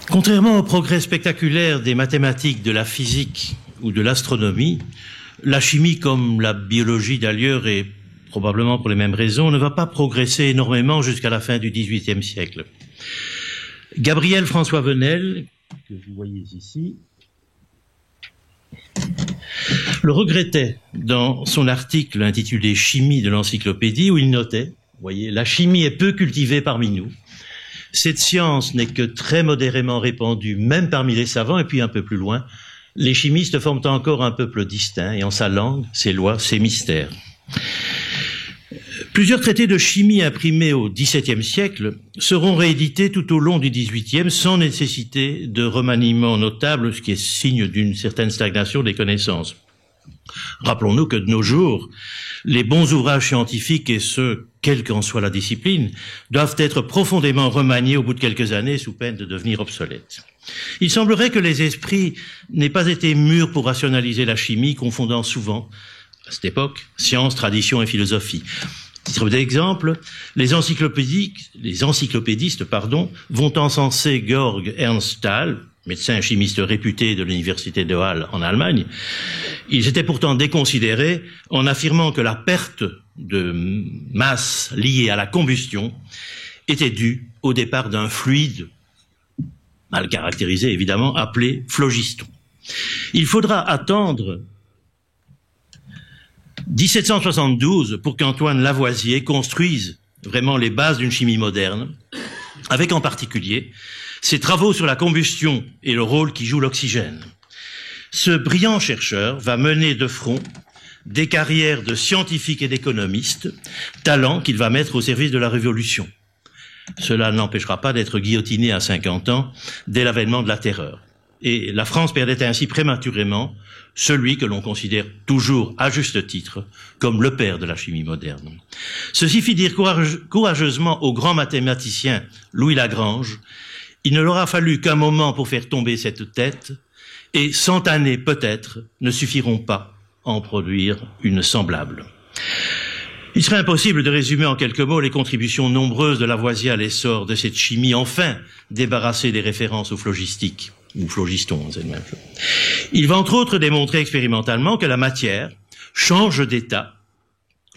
Contrairement au progrès spectaculaire des mathématiques, de la physique ou de l'astronomie, la chimie, comme la biologie d'ailleurs, et probablement pour les mêmes raisons, ne va pas progresser énormément jusqu'à la fin du XVIIIe siècle. Gabriel François Venel, que vous voyez ici, le regrettait dans son article intitulé « Chimie de l'encyclopédie » où il notait, vous voyez, « La chimie est peu cultivée parmi nous. Cette science n'est que très modérément répandue, même parmi les savants, et puis un peu plus loin, les chimistes forment encore un peuple distinct, et en sa langue, ses lois, ses mystères. » Plusieurs traités de chimie imprimés au XVIIe siècle seront réédités tout au long du XVIIIe sans nécessité de remaniement notable, ce qui est signe d'une certaine stagnation des connaissances. Rappelons-nous que de nos jours, les bons ouvrages scientifiques, et ce, quelle qu'en soit la discipline, doivent être profondément remaniés au bout de quelques années sous peine de devenir obsolètes. Il semblerait que les esprits n'aient pas été mûrs pour rationaliser la chimie, confondant souvent, à cette époque, science, tradition et philosophie. Titre d'exemple, les encyclopédistes, vont encenser Georg Ernst Stahl, médecin chimiste réputé de l'université de Halle en Allemagne. Ils étaient pourtant déconsidérés en affirmant que la perte de masse liée à la combustion était due au départ d'un fluide, mal caractérisé évidemment, appelé phlogiston. Il faudra attendre 1772 pour qu'Antoine Lavoisier construise vraiment les bases d'une chimie moderne, avec en particulier ses travaux sur la combustion et le rôle qu'y joue l'oxygène. Ce brillant chercheur va mener de front des carrières de scientifique et d'économiste, talent qu'il va mettre au service de la Révolution. Cela ne l'empêchera pas d'être guillotiné à 50 ans dès l'avènement de la Terreur. Et la France perdait ainsi prématurément celui que l'on considère toujours, à juste titre, comme le père de la chimie moderne. Ceci fit dire courageusement au grand mathématicien Louis Lagrange: il ne leur a fallu qu'un moment pour faire tomber cette tête, et 100 années peut-être ne suffiront pas à en produire une semblable. Il serait impossible de résumer en quelques mots les contributions nombreuses de Lavoisier à l'essor de cette chimie enfin débarrassée des références au phlogistique, ou phlogiston, c'est le même chose. Il va entre autres démontrer expérimentalement que la matière change d'état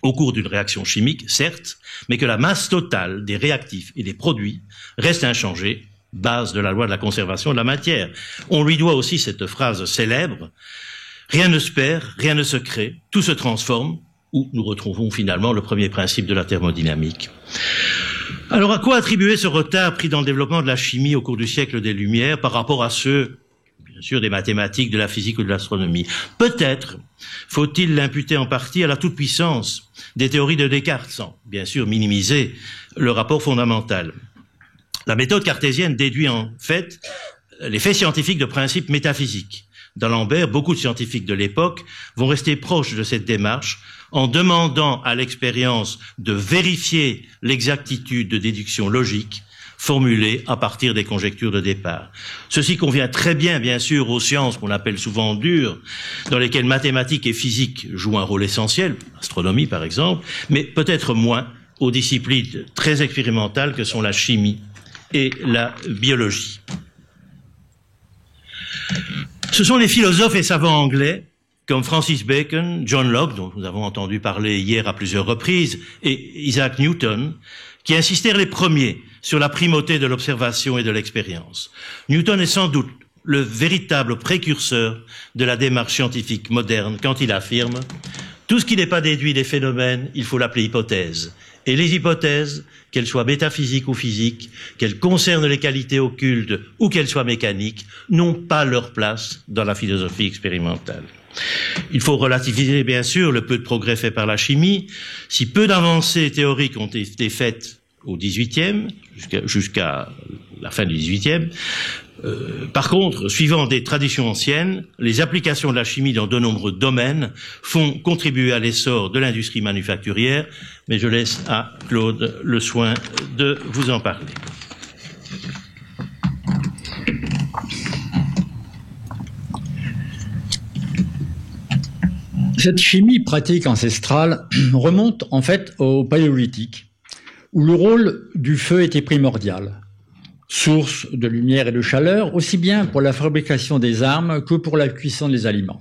au cours d'une réaction chimique, certes, mais que la masse totale des réactifs et des produits reste inchangée, base de la loi de la conservation de la matière. On lui doit aussi cette phrase célèbre: rien ne se perd, rien ne se crée, tout se transforme, où nous retrouvons finalement le premier principe de la thermodynamique. Alors à quoi attribuer ce retard pris dans le développement de la chimie au cours du siècle des Lumières par rapport à ceux, bien sûr, des mathématiques, de la physique ou de l'astronomie? Peut-être faut-il l'imputer en partie à la toute-puissance des théories de Descartes, sans bien sûr minimiser le rapport fondamental. La méthode cartésienne déduit en fait les faits scientifiques de principes métaphysiques. D'Alembert, beaucoup de scientifiques de l'époque vont rester proches de cette démarche en demandant à l'expérience de vérifier l'exactitude de déduction logique formulée à partir des conjectures de départ. Ceci convient très bien, bien sûr, aux sciences qu'on appelle souvent dures, dans lesquelles mathématiques et physique jouent un rôle essentiel, astronomie par exemple, mais peut-être moins aux disciplines très expérimentales que sont la chimie et la biologie. Ce sont les philosophes et savants anglais comme Francis Bacon, John Locke, dont nous avons entendu parler hier à plusieurs reprises, et Isaac Newton, qui insistèrent les premiers sur la primauté de l'observation et de l'expérience. Newton est sans doute le véritable précurseur de la démarche scientifique moderne quand il affirme « Tout ce qui n'est pas déduit des phénomènes, il faut l'appeler hypothèse. Et les hypothèses, qu'elles soient métaphysiques ou physiques, qu'elles concernent les qualités occultes ou qu'elles soient mécaniques, n'ont pas leur place dans la philosophie expérimentale. » Il faut relativiser bien sûr le peu de progrès fait par la chimie. Si peu d'avancées théoriques ont été faites au XVIIIe, jusqu'à la fin du XVIIIe, par contre, suivant des traditions anciennes, les applications de la chimie dans de nombreux domaines font contribuer à l'essor de l'industrie manufacturière, mais je laisse à Claude le soin de vous en parler. Cette chimie pratique ancestrale remonte en fait au Paléolithique, où le rôle du feu était primordial. source de lumière et de chaleur, aussi bien pour la fabrication des armes que pour la cuisson des aliments.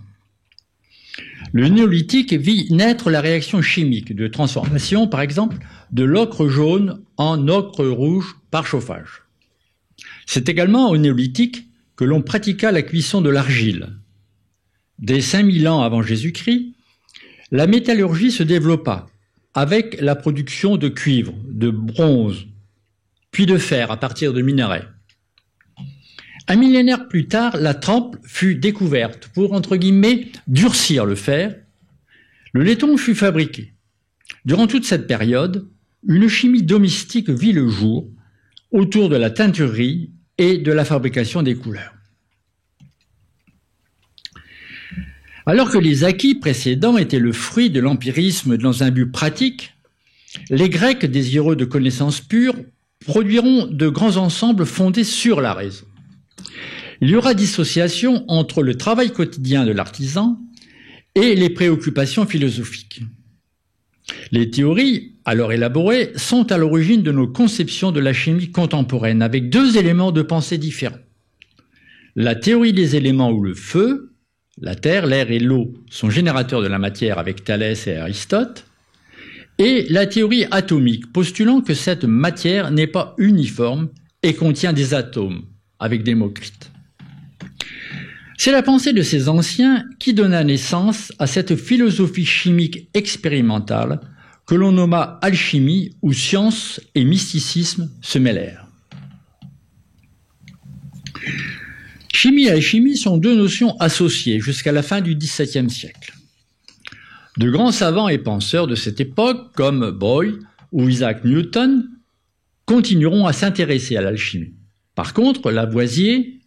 Le néolithique vit naître la réaction chimique de transformation, par exemple, de l'ocre jaune en ocre rouge par chauffage. C'est également au néolithique que l'on pratiqua la cuisson de l'argile. Dès 5000 ans avant Jésus-Christ, la métallurgie se développa avec la production de cuivre, de bronze, puis de fer à partir de minerais. Un millénaire plus tard, la trempe fut découverte pour, entre guillemets, durcir le fer. Le laiton fut fabriqué. Durant toute cette période, une chimie domestique vit le jour autour de la teinturerie et de la fabrication des couleurs. Alors que les acquis précédents étaient le fruit de l'empirisme dans un but pratique, les Grecs, désireux de connaissances pures, produiront de grands ensembles fondés sur la raison. Il y aura dissociation entre le travail quotidien de l'artisan et les préoccupations philosophiques. Les théories, alors élaborées, sont à l'origine de nos conceptions de la chimie contemporaine, avec deux éléments de pensée différents. La théorie des éléments où le feu, la terre, l'air et l'eau sont générateurs de la matière avec Thalès et Aristote, et la théorie atomique, postulant que cette matière n'est pas uniforme et contient des atomes, avec Démocrite. C'est la pensée de ces anciens qui donna naissance à cette philosophie chimique expérimentale que l'on nomma alchimie, où science et mysticisme se mêlèrent. Chimie et alchimie sont deux notions associées jusqu'à la fin du XVIIe siècle. De grands savants et penseurs de cette époque, comme Boyle ou Isaac Newton, continueront à s'intéresser à l'alchimie. Par contre, Lavoisier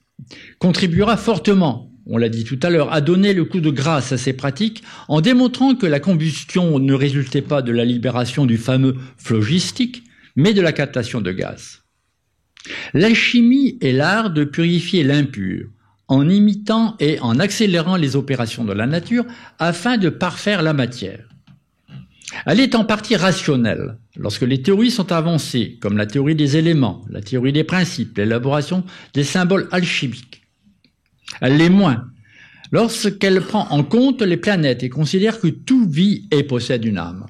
contribuera fortement, on l'a dit tout à l'heure, à donner le coup de grâce à ces pratiques en démontrant que la combustion ne résultait pas de la libération du fameux phlogistique, mais de la captation de gaz. L'alchimie est l'art de purifier l'impur, en imitant et en accélérant les opérations de la nature afin de parfaire la matière. Elle est en partie rationnelle lorsque les théories sont avancées, comme la théorie des éléments, la théorie des principes, l'élaboration des symboles alchimiques. Elle l'est moins lorsqu'elle prend en compte les planètes et considère que tout vit et possède une âme.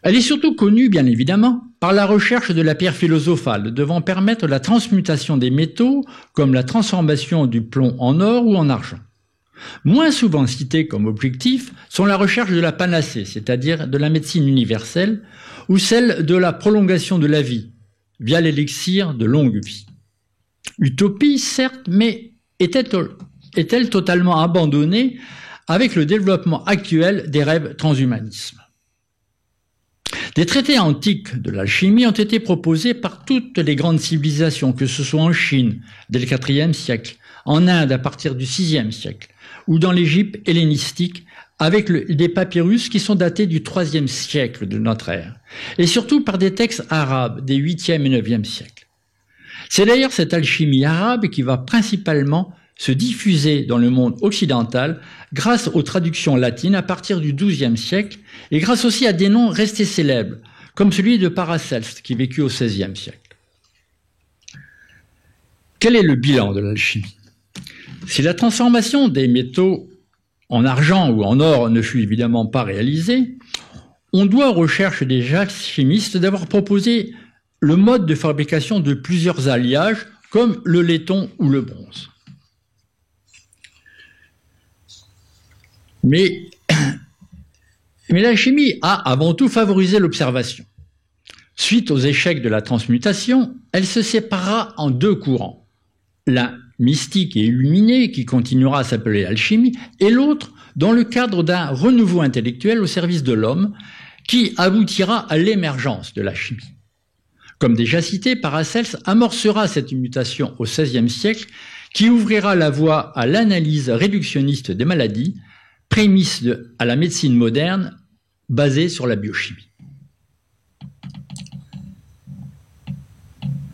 Elle est surtout connue, bien évidemment, par la recherche de la pierre philosophale, devant permettre la transmutation des métaux, comme la transformation du plomb en or ou en argent. Moins souvent cités comme objectifs sont la recherche de la panacée, c'est-à-dire de la médecine universelle, ou celle de la prolongation de la vie, via l'élixir de longue vie. Utopie, certes, mais est-elle totalement abandonnée avec le développement actuel des rêves transhumanisme? Des traités antiques de l'alchimie ont été proposés par toutes les grandes civilisations, que ce soit en Chine dès le IVe siècle, en Inde à partir du VIe siècle, ou dans l'Égypte hellénistique avec des papyrus qui sont datés du IIIe siècle de notre ère, et surtout par des textes arabes des 8e et 9e siècles. C'est d'ailleurs cette alchimie arabe qui va principalement se diffuser dans le monde occidental grâce aux traductions latines à partir du XIIe siècle et grâce aussi à des noms restés célèbres, comme celui de Paracelse qui vécut au XVIe siècle. Quel est le bilan de l'alchimie? Si la transformation des métaux en argent ou en or ne fut évidemment pas réalisée, on doit aux recherches des alchimistes d'avoir proposé le mode de fabrication de plusieurs alliages comme le laiton ou le bronze. Mais l'alchimie a avant tout favorisé l'observation. Suite aux échecs de la transmutation, elle se sépara en deux courants. L'un mystique et illuminé, qui continuera à s'appeler alchimie, et l'autre dans le cadre d'un renouveau intellectuel au service de l'homme, qui aboutira à l'émergence de l'alchimie. Comme déjà cité, Paracelse amorcera cette mutation au XVIe siècle, qui ouvrira la voie à l'analyse réductionniste des maladies, prémisse à la médecine moderne basée sur la biochimie.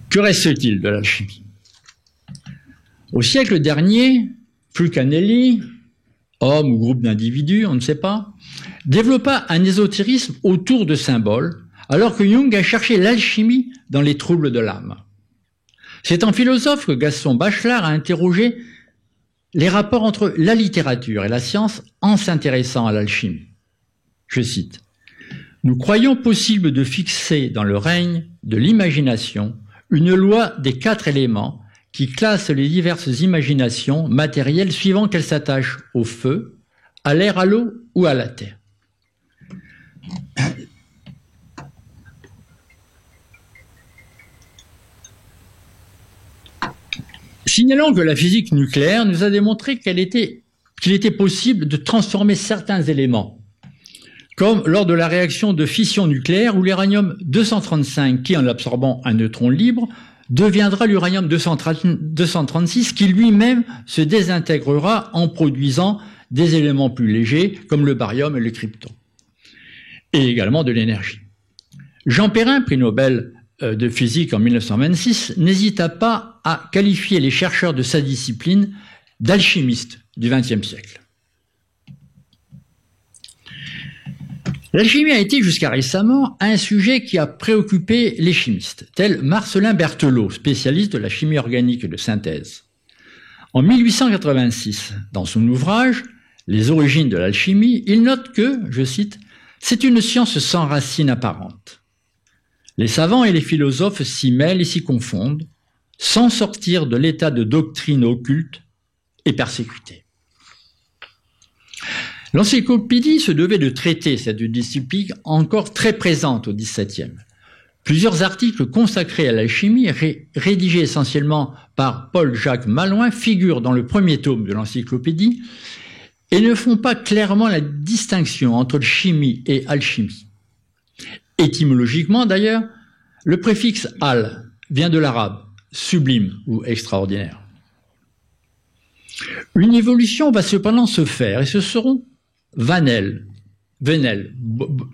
Que reste-t-il de l'alchimie? Au siècle dernier, Fulcanelli, homme ou groupe d'individus, on ne sait pas, développa un ésotérisme autour de symboles, alors que Jung a cherché l'alchimie dans les troubles de l'âme. C'est en philosophe que Gaston Bachelard a interrogé les rapports entre la littérature et la science en s'intéressant à l'alchimie. Je cite, « Nous croyons possible de fixer dans le règne de l'imagination une loi des 4 éléments qui classe les diverses imaginations matérielles suivant qu'elles s'attachent au feu, à l'air, à l'eau ou à la terre. » Signalons que la physique nucléaire nous a démontré qu'il était possible de transformer certains éléments, comme lors de la réaction de fission nucléaire où l'uranium-235, qui en absorbant un neutron libre, deviendra l'uranium-236 qui lui-même se désintégrera en produisant des éléments plus légers comme le barium et le krypton, et également de l'énergie. Jean Perrin, prix Nobel de physique en 1926, n'hésita pas à qualifier les chercheurs de sa discipline d'alchimistes du XXe siècle. L'alchimie a été jusqu'à récemment un sujet qui a préoccupé les chimistes, tel Marcelin Berthelot, spécialiste de la chimie organique de synthèse. En 1886, dans son ouvrage « Les origines de l'alchimie », il note que, je cite, « c'est une science sans racine apparente. Les savants et les philosophes s'y mêlent et s'y confondent, sans sortir de l'état de doctrine occulte et persécutée. » L'encyclopédie se devait de traiter cette discipline encore très présente au XVIIe. Plusieurs articles consacrés à l'alchimie, rédigés essentiellement par Paul-Jacques Malouin, figurent dans le premier tome de l'encyclopédie et ne font pas clairement la distinction entre chimie et alchimie. Étymologiquement d'ailleurs, le préfixe « al » vient de l'arabe « sublime » ou « extraordinaire ». Une évolution va cependant se faire et ce seront Venel,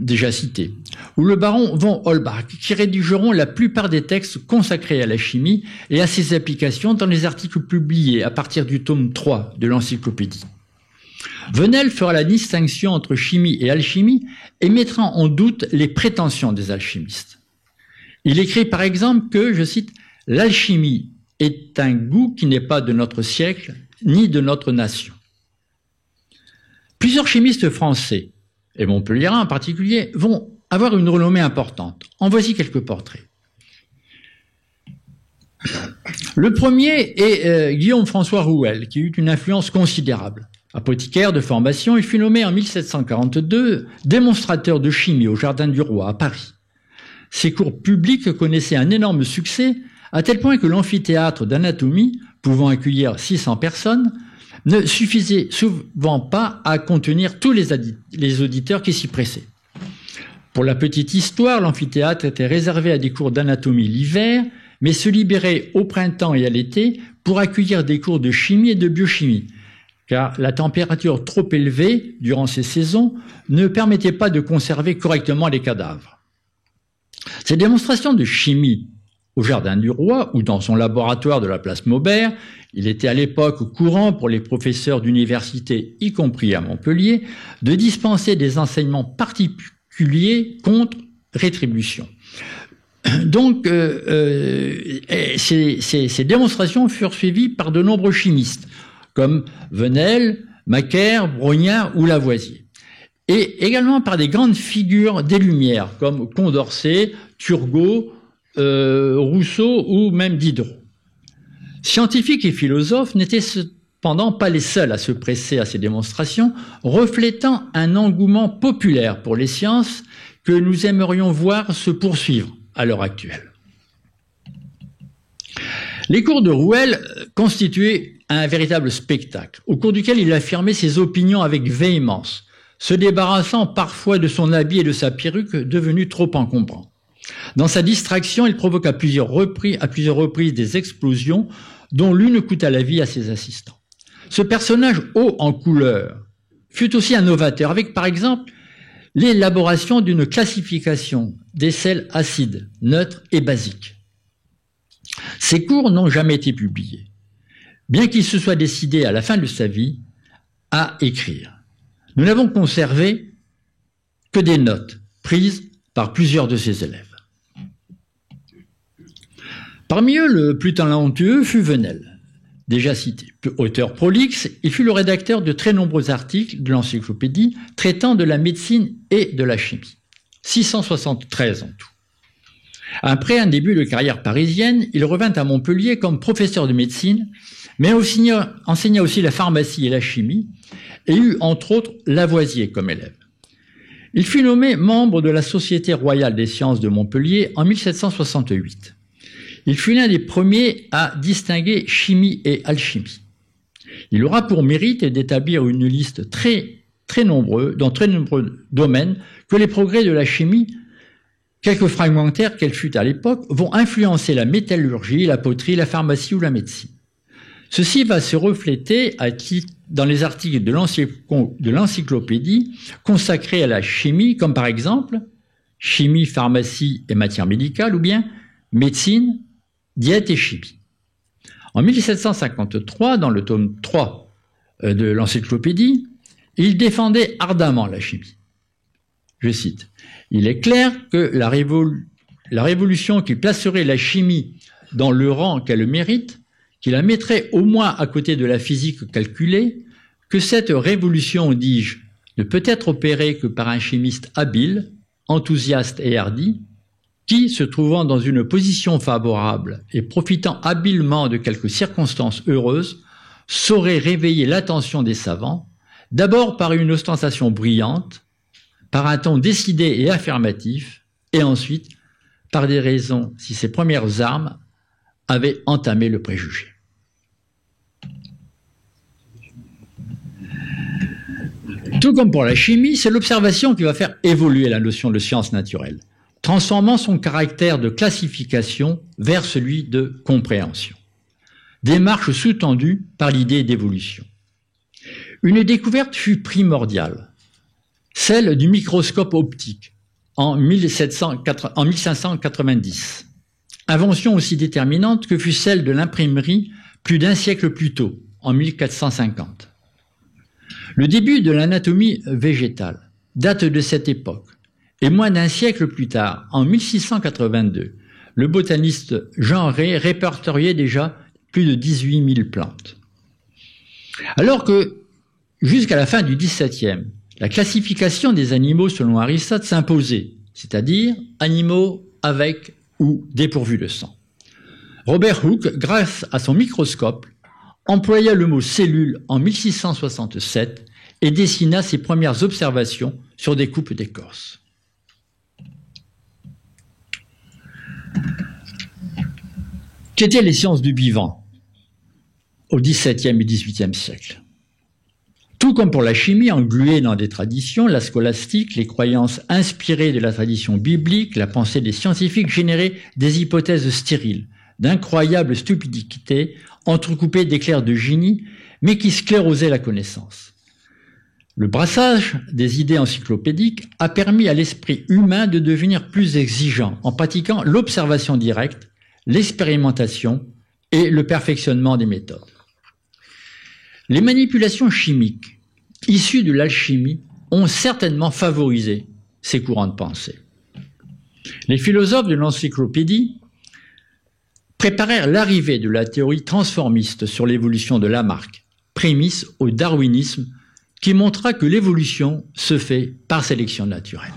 déjà cité, ou le baron von Holbach, qui rédigeront la plupart des textes consacrés à la chimie et à ses applications dans les articles publiés à partir du tome 3 de l'encyclopédie. Venel fera la distinction entre chimie et alchimie et mettra en doute les prétentions des alchimistes. Il écrit par exemple que, je cite, « l'alchimie est un goût qui n'est pas de notre siècle ni de notre nation ». Plusieurs chimistes français, et montpelliérains en particulier, vont avoir une renommée importante. En voici quelques portraits. Le premier est Guillaume-François Rouelle, qui eut une influence considérable. Apothicaire de formation, il fut nommé en 1742 démonstrateur de chimie au Jardin du Roi à Paris. Ses cours publics connaissaient un énorme succès, à tel point que l'amphithéâtre d'anatomie, pouvant accueillir 600 personnes, ne suffisait souvent pas à contenir tous les auditeurs qui s'y pressaient. Pour la petite histoire, l'amphithéâtre était réservé à des cours d'anatomie l'hiver, mais se libérait au printemps et à l'été pour accueillir des cours de chimie et de biochimie, car la température trop élevée durant ces saisons ne permettait pas de conserver correctement les cadavres. Ces démonstrations de chimie au Jardin du Roi ou dans son laboratoire de la place Maubert, il était à l'époque courant pour les professeurs d'université, y compris à Montpellier, de dispenser des enseignements particuliers contre rétribution. Donc, ces démonstrations furent suivies par de nombreux chimistes, comme Venel, Macquer, Brognard ou Lavoisier. Et également par des grandes figures des Lumières, comme Condorcet, Turgot, Rousseau ou même Diderot. Scientifiques et philosophes n'étaient cependant pas les seuls à se presser à ces démonstrations, reflétant un engouement populaire pour les sciences que nous aimerions voir se poursuivre à l'heure actuelle. Les cours de Rouelle constituaient un véritable spectacle, au cours duquel il affirmait ses opinions avec véhémence, se débarrassant parfois de son habit et de sa perruque devenus trop encombrants. Dans sa distraction, il provoqua à plusieurs reprises des explosions dont l'une coûta la vie à ses assistants. Ce personnage haut en couleur fut aussi un novateur, avec par exemple l'élaboration d'une classification des sels acides, neutres et basiques. Ces cours n'ont jamais été publiés, bien qu'il se soit décidé à la fin de sa vie à écrire. Nous n'avons conservé que des notes prises par plusieurs de ses élèves. Parmi eux, le plus talentueux fut Venel, déjà cité. Auteur prolixe, il fut le rédacteur de très nombreux articles de l'encyclopédie traitant de la médecine et de la chimie. 673 en tout. Après un début de carrière parisienne, il revint à Montpellier comme professeur de médecine, mais enseigna aussi la pharmacie et la chimie, et eut entre autres Lavoisier comme élève. Il fut nommé membre de la Société royale des sciences de Montpellier en 1768. Il fut l'un des premiers à distinguer chimie et alchimie. Il aura pour mérite d'établir une liste dans très nombreux domaines que les progrès de la chimie, quelque fragmentaires qu'elle fût à l'époque, vont influencer la métallurgie, la poterie, la pharmacie ou la médecine. Ceci va se refléter dans les articles de l'encyclopédie consacrés à la chimie, comme par exemple chimie, pharmacie et matières médicales, ou bien médecine, diète et chimie. En 1753, dans le tome 3 de l'encyclopédie, il défendait ardemment la chimie. Je cite, « Il est clair que la révolution qui placerait la chimie dans le rang qu'elle mérite, qui la mettrait au moins à côté de la physique calculée, que cette révolution, dis-je, ne peut être opérée que par un chimiste habile, enthousiaste et hardi, qui, se trouvant dans une position favorable et profitant habilement de quelques circonstances heureuses, saurait réveiller l'attention des savants, d'abord par une ostentation brillante, par un ton décidé et affirmatif, et ensuite par des raisons si ses premières armes avaient entamé le préjugé. Tout comme pour la chimie, c'est l'observation qui va faire évoluer la notion de science naturelle, transformant son caractère de classification vers celui de compréhension. Démarche sous-tendue par l'idée d'évolution. Une découverte fut primordiale, celle du microscope optique en 1590. Invention aussi déterminante que fut celle de l'imprimerie plus d'un siècle plus tôt, en 1450. Le début de l'anatomie végétale date de cette époque, et moins d'un siècle plus tard, en 1682, le botaniste Jean Rey répertoriait déjà plus de 18 000 plantes. Alors que, jusqu'à la fin du XVIIe, la classification des animaux selon Aristote s'imposait, c'est-à-dire animaux avec ou dépourvus de sang. Robert Hooke, grâce à son microscope, employa le mot cellule en 1667 et dessina ses premières observations sur des coupes d'écorce. Qu'étaient les sciences du vivant au XVIIe et XVIIIe siècle? Tout comme pour la chimie engluée dans des traditions, la scolastique, les croyances inspirées de la tradition biblique, la pensée des scientifiques généraient des hypothèses stériles, d'incroyables stupidités, entrecoupées d'éclairs de génie, mais qui sclérosaient la connaissance. Le brassage des idées encyclopédiques a permis à l'esprit humain de devenir plus exigeant en pratiquant l'observation directe, l'expérimentation et le perfectionnement des méthodes. Les manipulations chimiques issues de l'alchimie ont certainement favorisé ces courants de pensée. Les philosophes de l'encyclopédie préparèrent l'arrivée de la théorie transformiste sur l'évolution de Lamarck, prémisse au darwinisme qui montra que l'évolution se fait par sélection naturelle.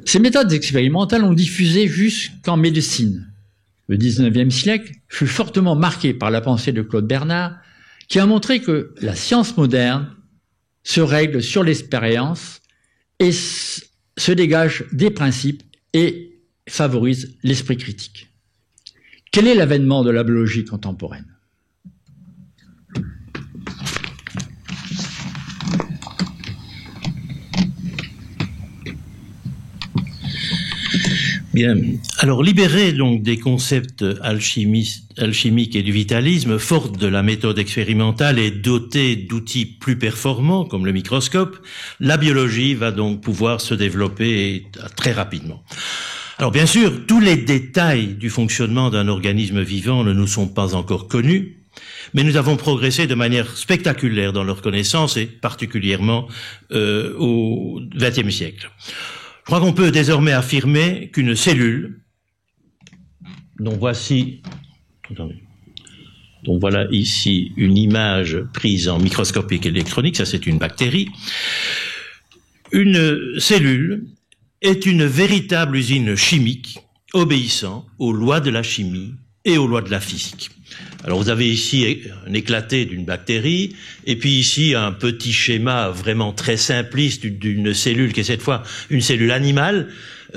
Ces méthodes expérimentales ont diffusé jusqu'en médecine. Le XIXe siècle fut fortement marqué par la pensée de Claude Bernard, qui a montré que la science moderne se règle sur l'expérience et se dégage des principes et favorise l'esprit critique. Quel est l'avènement de la biologie contemporaine? Bien. Alors, libéré donc des concepts alchimiques et du vitalisme, forte de la méthode expérimentale et dotée d'outils plus performants comme le microscope, la biologie va donc pouvoir se développer très rapidement. Alors, bien sûr, tous les détails du fonctionnement d'un organisme vivant ne nous sont pas encore connus, mais nous avons progressé de manière spectaculaire dans leur connaissance et particulièrement au XXe siècle. crois qu'on peut désormais affirmer qu'une cellule, dont voici, donc voilà ici une image prise en microscopique électronique, ça c'est une bactérie. Une cellule est une véritable usine chimique obéissant aux lois de la chimie et aux lois de la physique. Alors vous avez ici un éclaté d'une bactérie, et puis ici un petit schéma vraiment très simpliste d'une cellule qui est cette fois une cellule animale,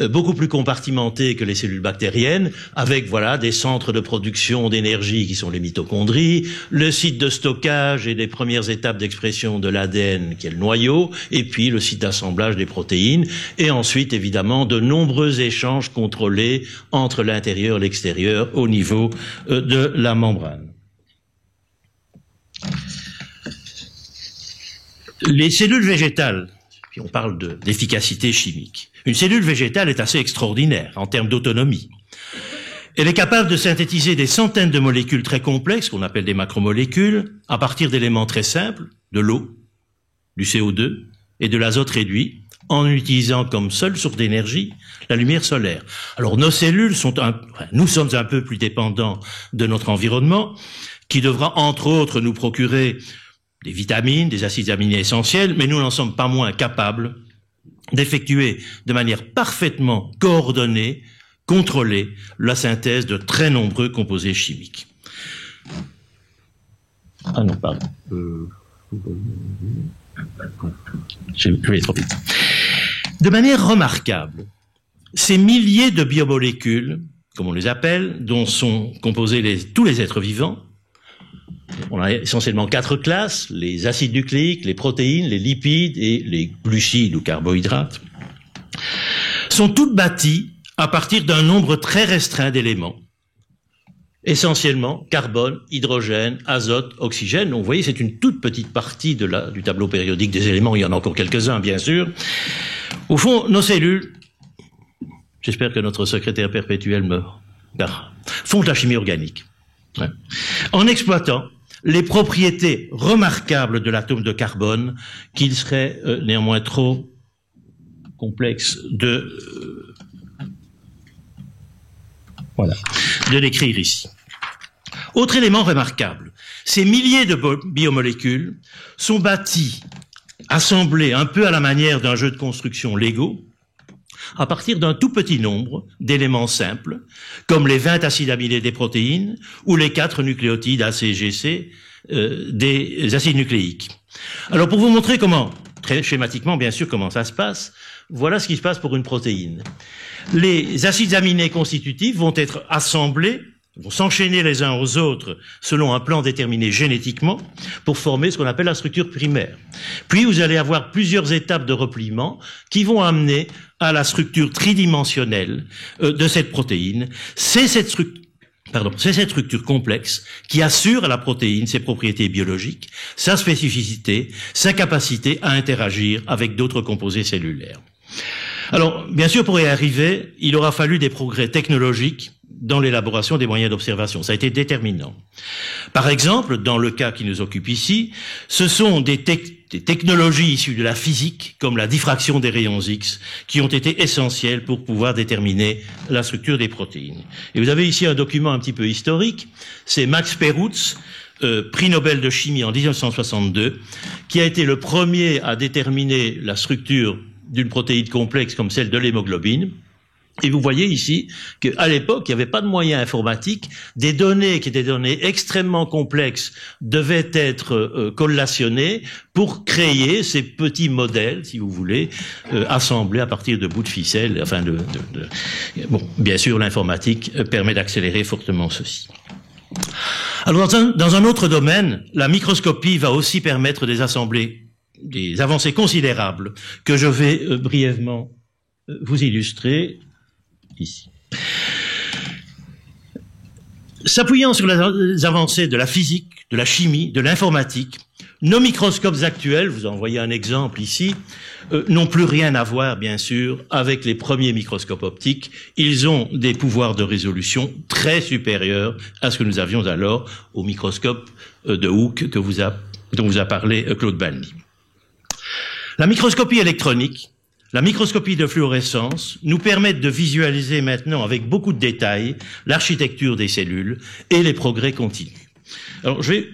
beaucoup plus compartimentée que les cellules bactériennes, avec voilà des centres de production d'énergie qui sont les mitochondries, le site de stockage et des premières étapes d'expression de l'ADN qui est le noyau, et puis le site d'assemblage des protéines, et ensuite évidemment de nombreux échanges contrôlés entre l'intérieur et l'extérieur au niveau de la membrane. Les cellules végétales, puis on parle d'efficacité chimique. Une cellule végétale est assez extraordinaire en termes d'autonomie. Elle est capable de synthétiser des centaines de molécules très complexes, qu'on appelle des macromolécules, à partir d'éléments très simples, de l'eau, du CO2 et de l'azote réduit, en utilisant comme seule source d'énergie la lumière solaire. Alors nos cellules nous sommes un peu plus dépendants de notre environnement, qui devra entre autres nous procurer des vitamines, des acides aminés essentiels, mais nous n'en sommes pas moins capables d'effectuer de manière parfaitement coordonnée, contrôlée, la synthèse de très nombreux composés chimiques. Ah non, pardon. Je vais trop vite. De manière remarquable, ces milliers de biomolécules, comme on les appelle, dont sont composés tous les êtres vivants, on a essentiellement 4 classes, les acides nucléiques, les protéines, les lipides et les glucides ou carbohydrates, sont toutes bâties à partir d'un nombre très restreint d'éléments, essentiellement carbone, hydrogène, azote, oxygène. Donc vous voyez, c'est une toute petite partie du tableau périodique des éléments, il y en a encore quelques-uns bien sûr. Au fond, nos cellules, j'espère que notre secrétaire perpétuel font de la chimie organique. Ouais. En exploitant les propriétés remarquables de l'atome de carbone, qu'il serait néanmoins trop complexe de décrire ici. Autre élément remarquable, ces milliers de biomolécules sont bâties, assemblées un peu à la manière d'un jeu de construction Lego, à partir d'un tout petit nombre d'éléments simples, comme les 20 acides aminés des protéines ou les 4 nucléotides ACGC des acides nucléiques. Alors pour vous montrer très schématiquement bien sûr comment ça se passe, voilà ce qui se passe pour une protéine. Les acides aminés constitutifs vont être assemblés, vont s'enchaîner les uns aux autres selon un plan déterminé génétiquement pour former ce qu'on appelle la structure primaire. Puis vous allez avoir plusieurs étapes de repliement qui vont amener à la structure tridimensionnelle de cette protéine. C'est cette structure complexe qui assure à la protéine ses propriétés biologiques, sa spécificité, sa capacité à interagir avec d'autres composés cellulaires. Alors, bien sûr, pour y arriver, il aura fallu des progrès technologiques dans l'élaboration des moyens d'observation. Ça a été déterminant. Par exemple, dans le cas qui nous occupe ici, ce sont des technologies issues de la physique, comme la diffraction des rayons X, qui ont été essentielles pour pouvoir déterminer la structure des protéines. Et vous avez ici un document un petit peu historique, c'est Max Perutz, prix Nobel de chimie en 1962, qui a été le premier à déterminer la structure d'une protéine complexe comme celle de l'hémoglobine. Et vous voyez ici qu'à l'époque, il n'y avait pas de moyens informatiques. Des données qui étaient des données extrêmement complexes devaient être collationnées pour créer ces petits modèles, si vous voulez, assemblés à partir de bouts de ficelle. Enfin, bon, bien sûr, l'informatique permet d'accélérer fortement ceci. Alors, dans un autre domaine, la microscopie va aussi permettre des avancées considérables que je vais brièvement vous illustrer ici. S'appuyant sur les avancées de la physique, de la chimie, de l'informatique, nos microscopes actuels, vous en voyez un exemple ici, n'ont plus rien à voir, bien sûr, avec les premiers microscopes optiques. Ils ont des pouvoirs de résolution très supérieurs à ce que nous avions alors au microscope de Hooke dont vous a parlé Claude Bally. La microscopie électronique la microscopie de fluorescence nous permet de visualiser maintenant avec beaucoup de détails l'architecture des cellules et les progrès continus. Alors, je vais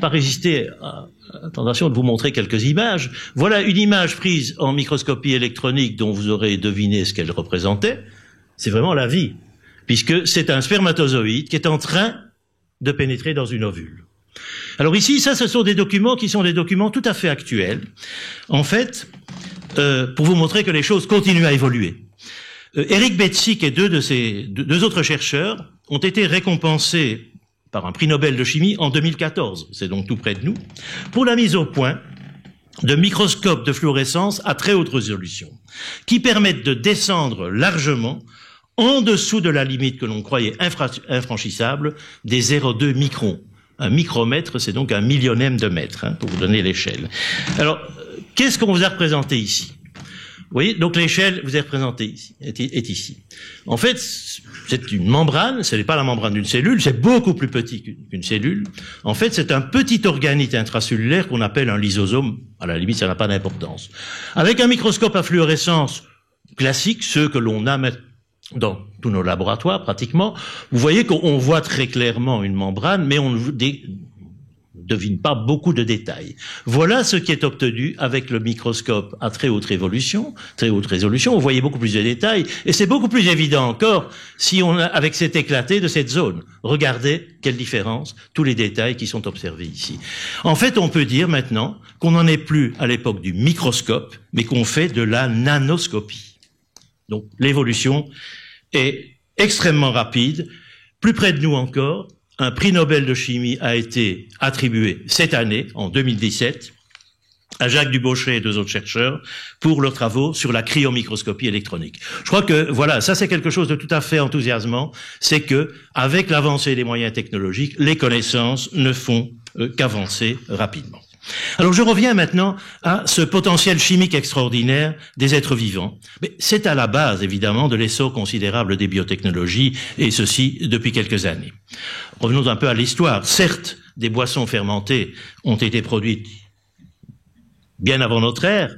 pas résister à la tentation de vous montrer quelques images. Voilà une image prise en microscopie électronique dont vous aurez deviné ce qu'elle représentait. C'est vraiment la vie, puisque c'est un spermatozoïde qui est en train de pénétrer dans une ovule. Alors ici, ça, ce sont des documents qui sont des documents tout à fait actuels. En fait, pour vous montrer que les choses continuent à évoluer. Eric Betsick et deux autres chercheurs ont été récompensés par un prix Nobel de chimie en 2014, c'est donc tout près de nous, pour la mise au point de microscopes de fluorescence à très haute résolution, qui permettent de descendre largement en dessous de la limite que l'on croyait infranchissable des 0,2 microns. Un micromètre, c'est donc un millionième de mètre, pour vous donner l'échelle. Alors, qu'est-ce qu'on vous a représenté ici? Vous voyez, donc l'échelle vous est représentée ici, est ici. En fait, c'est une membrane, ce n'est pas la membrane d'une cellule, c'est beaucoup plus petit qu'une cellule. En fait, c'est un petit organite intracellulaire qu'on appelle un lysosome. À la limite, ça n'a pas d'importance. Avec un microscope à fluorescence classique, ceux que l'on a maintenant dans tous nos laboratoires pratiquement, vous voyez qu'on voit très clairement une membrane, mais on ne devine pas beaucoup de détails. Voilà ce qui est obtenu avec le microscope à très haute résolution. Vous voyez beaucoup plus de détails, et c'est beaucoup plus évident encore si on a, avec cet éclaté de cette zone. Regardez quelle différence, tous les détails qui sont observés ici. En fait, on peut dire maintenant qu'on n'en est plus à l'époque du microscope, mais qu'on fait de la nanoscopie. Donc, l'évolution est extrêmement rapide. Plus près de nous encore, un prix Nobel de chimie a été attribué cette année, en 2017, à Jacques Dubochet et deux autres chercheurs pour leurs travaux sur la cryomicroscopie électronique. Je crois que, voilà, ça c'est quelque chose de tout à fait enthousiasmant, c'est que, avec l'avancée des moyens technologiques, les connaissances ne font qu'avancer rapidement. Alors je reviens maintenant à ce potentiel chimique extraordinaire des êtres vivants. Mais c'est à la base, évidemment, de l'essor considérable des biotechnologies, et ceci depuis quelques années. Revenons un peu à l'histoire. Certes, des boissons fermentées ont été produites bien avant notre ère,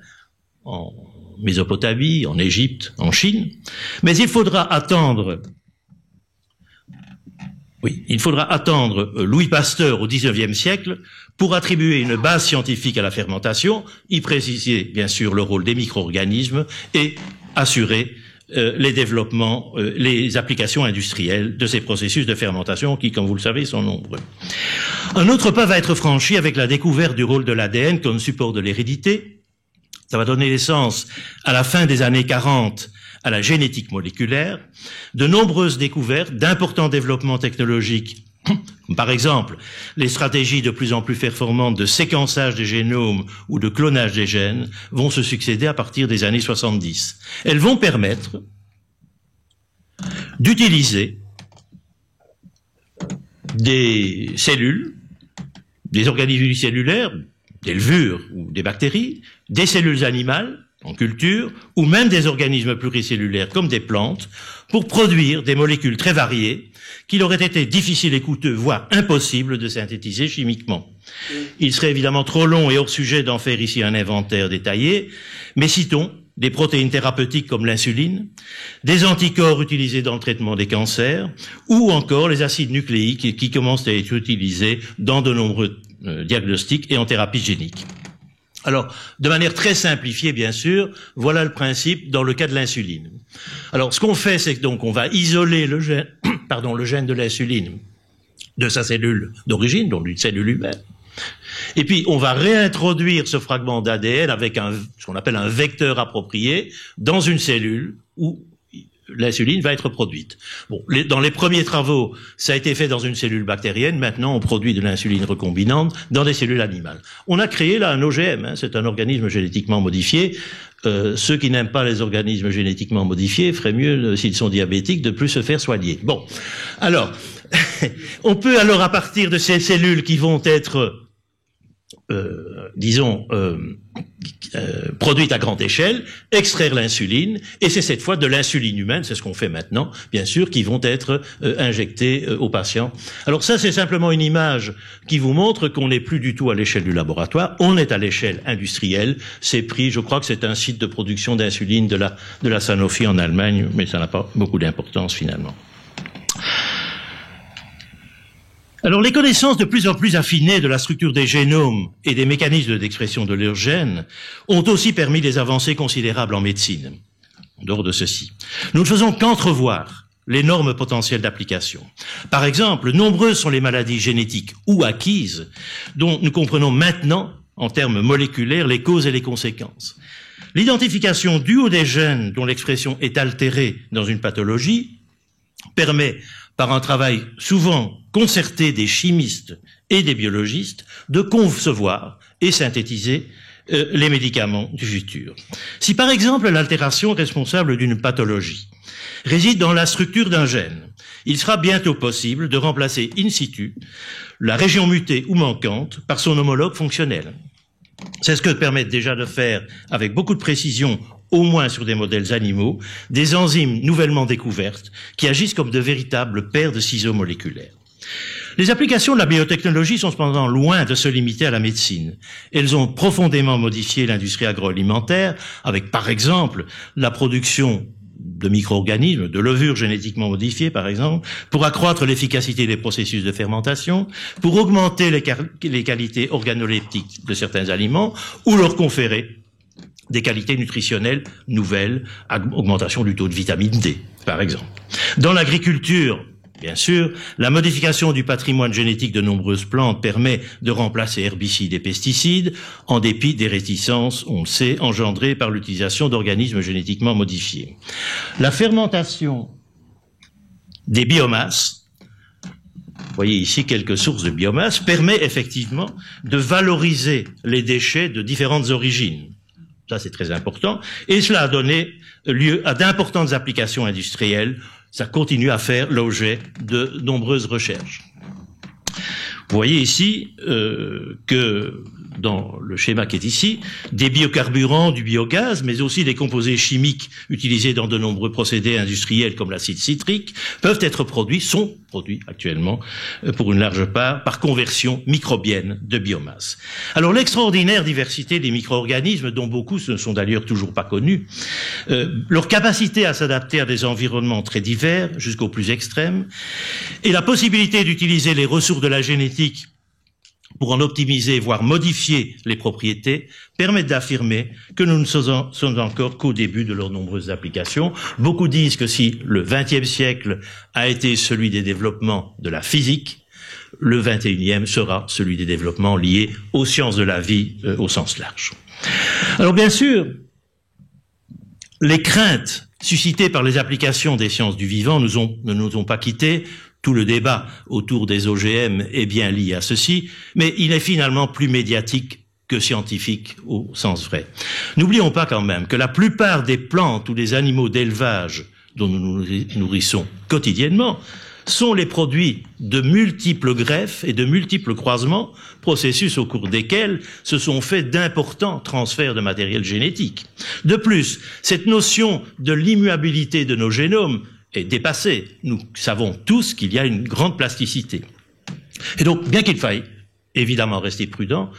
en Mésopotamie, en Égypte, en Chine, mais il faudra attendre Louis Pasteur au XIXe siècle pour attribuer une base scientifique à la fermentation, y préciser bien sûr le rôle des micro-organismes et assurer les développements, les applications industrielles de ces processus de fermentation qui, comme vous le savez, sont nombreux. Un autre pas va être franchi avec la découverte du rôle de l'ADN comme support de l'hérédité. Ça va donner naissance à la fin des années 40 à la génétique moléculaire, de nombreuses découvertes, d'importants développements technologiques, par exemple les stratégies de plus en plus performantes de séquençage des génomes ou de clonage des gènes vont se succéder à partir des années 70. Elles vont permettre d'utiliser des cellules, des organismes unicellulaires, des levures ou des bactéries, des cellules animales, en culture, ou même des organismes pluricellulaires comme des plantes, pour produire des molécules très variées qu'il aurait été difficile et coûteux, voire impossible de synthétiser chimiquement. Il serait évidemment trop long et hors sujet d'en faire ici un inventaire détaillé, mais citons des protéines thérapeutiques comme l'insuline, des anticorps utilisés dans le traitement des cancers, ou encore les acides nucléiques qui commencent à être utilisés dans de nombreux diagnostics et en thérapie génique. Alors, de manière très simplifiée, bien sûr, voilà le principe dans le cas de l'insuline. Alors, ce qu'on fait, c'est que donc on va isoler le gène, le gène de l'insuline de sa cellule d'origine, donc d'une cellule humaine. Et puis, on va réintroduire ce fragment d'ADN avec ce qu'on appelle un vecteur approprié dans une cellule où l'insuline va être produite. Bon, dans les premiers travaux, ça a été fait dans une cellule bactérienne. Maintenant, on produit de l'insuline recombinante dans des cellules animales. On a créé là un OGM, c'est un organisme génétiquement modifié. Ceux qui n'aiment pas les organismes génétiquement modifiés feraient mieux, s'ils sont diabétiques, de plus se faire soigner. Bon, alors, on peut alors à partir de ces cellules qui vont être produite à grande échelle, extraire l'insuline, et c'est cette fois de l'insuline humaine, c'est ce qu'on fait maintenant, bien sûr, qui vont être injectés aux patients. Alors ça, c'est simplement une image qui vous montre qu'on n'est plus du tout à l'échelle du laboratoire, on est à l'échelle industrielle. C'est pris, je crois que c'est un site de production d'insuline de la Sanofi en Allemagne, mais ça n'a pas beaucoup d'importance finalement. Alors, les connaissances de plus en plus affinées de la structure des génomes et des mécanismes d'expression de leurs gènes ont aussi permis des avancées considérables en médecine. En dehors de ceci, nous ne faisons qu'entrevoir l'énorme potentiel d'application. Par exemple, nombreuses sont les maladies génétiques ou acquises dont nous comprenons maintenant, en termes moléculaires, les causes et les conséquences. L'identification du ou des gènes dont l'expression est altérée dans une pathologie permet, par un travail souvent concerté des chimistes et des biologistes, de concevoir et synthétiser les médicaments du futur. Si par exemple l'altération responsable d'une pathologie réside dans la structure d'un gène, il sera bientôt possible de remplacer in situ la région mutée ou manquante par son homologue fonctionnel. C'est ce que permettent déjà de faire avec beaucoup de précision, au moins sur des modèles animaux, des enzymes nouvellement découvertes qui agissent comme de véritables paires de ciseaux moléculaires. Les applications de la biotechnologie sont cependant loin de se limiter à la médecine. Elles ont profondément modifié l'industrie agroalimentaire avec, par exemple, la production de micro-organismes, de levures génétiquement modifiées, par exemple, pour accroître l'efficacité des processus de fermentation, pour augmenter les qualités organoleptiques de certains aliments ou leur conférer des qualités nutritionnelles nouvelles, augmentation du taux de vitamine D, par exemple. Dans l'agriculture, bien sûr, la modification du patrimoine génétique de nombreuses plantes permet de remplacer herbicides et pesticides, en dépit des réticences, on le sait, engendrées par l'utilisation d'organismes génétiquement modifiés. La fermentation des biomasses, vous voyez ici quelques sources de biomasse, permet effectivement de valoriser les déchets de différentes origines. Ça, c'est très important. Et cela a donné lieu à d'importantes applications industrielles. Ça continue à faire l'objet de nombreuses recherches. Vous voyez ici que dans le schéma qui est ici, des biocarburants, du biogaz, mais aussi des composés chimiques utilisés dans de nombreux procédés industriels comme l'acide citrique, sont produits actuellement, pour une large part, par conversion microbienne de biomasse. Alors l'extraordinaire diversité des micro-organismes, dont beaucoup ne sont d'ailleurs toujours pas connus, leur capacité à s'adapter à des environnements très divers, jusqu'aux plus extrêmes, et la possibilité d'utiliser les ressources de la génétique pour en optimiser, voire modifier les propriétés, permettent d'affirmer que nous ne sommes encore qu'au début de leurs nombreuses applications. Beaucoup disent que si le XXe siècle a été celui des développements de la physique, le XXIe sera celui des développements liés aux sciences de la vie au sens large. Alors bien sûr, les craintes suscitées par les applications des sciences du vivant ne nous ont pas quittés. Tout le débat autour des OGM est bien lié à ceci, mais il est finalement plus médiatique que scientifique au sens vrai. N'oublions pas quand même que la plupart des plantes ou des animaux d'élevage dont nous nous nourrissons quotidiennement sont les produits de multiples greffes et de multiples croisements, processus au cours desquels se sont faits d'importants transferts de matériel génétique. De plus, cette notion de l'immuabilité de nos génomes est dépassée. Nous savons tous qu'il y a une grande plasticité. Et donc, bien qu'il faille évidemment rester prudent,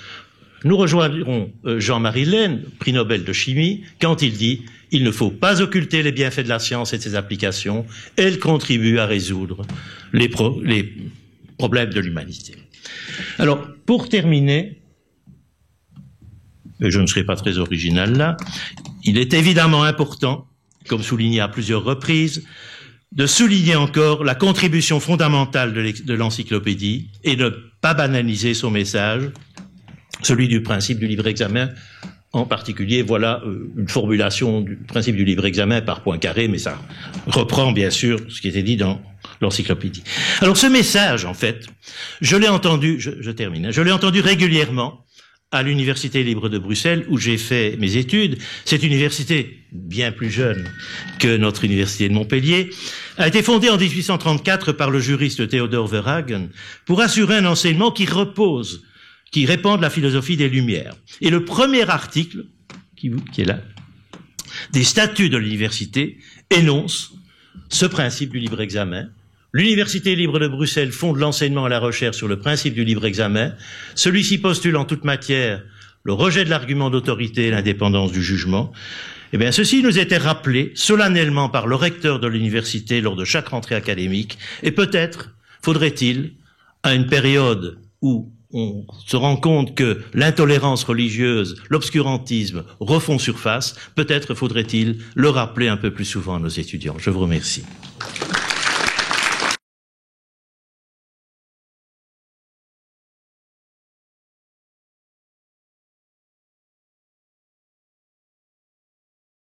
nous rejoindrons Jean-Marie Lehn, prix Nobel de chimie, quand il dit « Il ne faut pas occulter les bienfaits de la science et de ses applications, elle contribue à résoudre les problèmes de l'humanité. » Alors, pour terminer, et je ne serai pas très original là, il est évidemment important, comme souligné à plusieurs reprises, de souligner encore la contribution fondamentale de l'encyclopédie et ne pas banaliser son message, celui du principe du libre examen. En particulier, voilà une formulation du principe du libre examen par Poincaré, mais ça reprend bien sûr ce qui était dit dans l'encyclopédie. Alors ce message, en fait, je l'ai entendu, je termine, je l'ai entendu régulièrement à l'Université libre de Bruxelles, où j'ai fait mes études. Cette université, bien plus jeune que notre université de Montpellier, a été fondée en 1834 par le juriste Theodor Verhagen pour assurer un enseignement qui repose qui répandent la philosophie des Lumières. Et le premier article, qui est là, des statuts de l'université, énonce ce principe du libre examen. L'Université libre de Bruxelles fonde l'enseignement et la recherche sur le principe du libre examen. Celui-ci postule en toute matière le rejet de l'argument d'autorité et l'indépendance du jugement. Eh bien, ceci nous était rappelé solennellement par le recteur de l'université lors de chaque rentrée académique. Et peut-être faudrait-il, à une période où on se rend compte que l'intolérance religieuse, l'obscurantisme refont surface, peut-être faudrait-il le rappeler un peu plus souvent à nos étudiants. Je vous remercie.